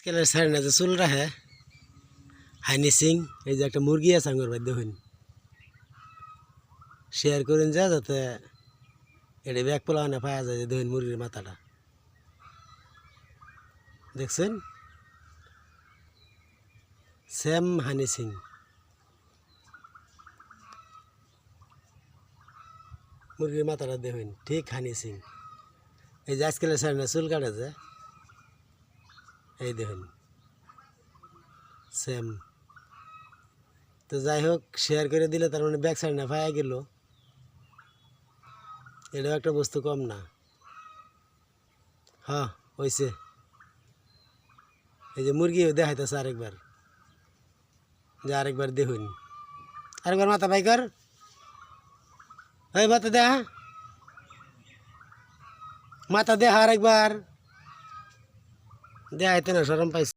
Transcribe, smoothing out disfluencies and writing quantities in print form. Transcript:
আজকালের স্যার না যে চুল রাখে হাইনি সিং এই যে একটা মুরগি আছে আঙুর বাদ দেখুন শেয়ার করেন যা যাতে এটা ব্যাগ পোলানো পাওয়া যায় যে দেখুন মুরগির মাথাটা দেখছেন সেম হানি সিং মুরগির মাথাটা দেখুন ঠিক হানি সিং এই যে আজকালের স্যার না চুল কাটে যে এই দেখুন সেম তো যাই হোক শেয়ার করে দিলে তার মানে ব্যাক সাইড না পাওয়া গেল এটাও একটা বস্তু কম না হ্যাঁ হয়েছে এই যে মুরগিও দেখাইতেছে আরেকবার যে আরেকবার দেখুন আরেকবার মাথা বাইকার এই মাথা দেখা মাথা দেখা আরেকবার দেখাইতে না সরম পাইছে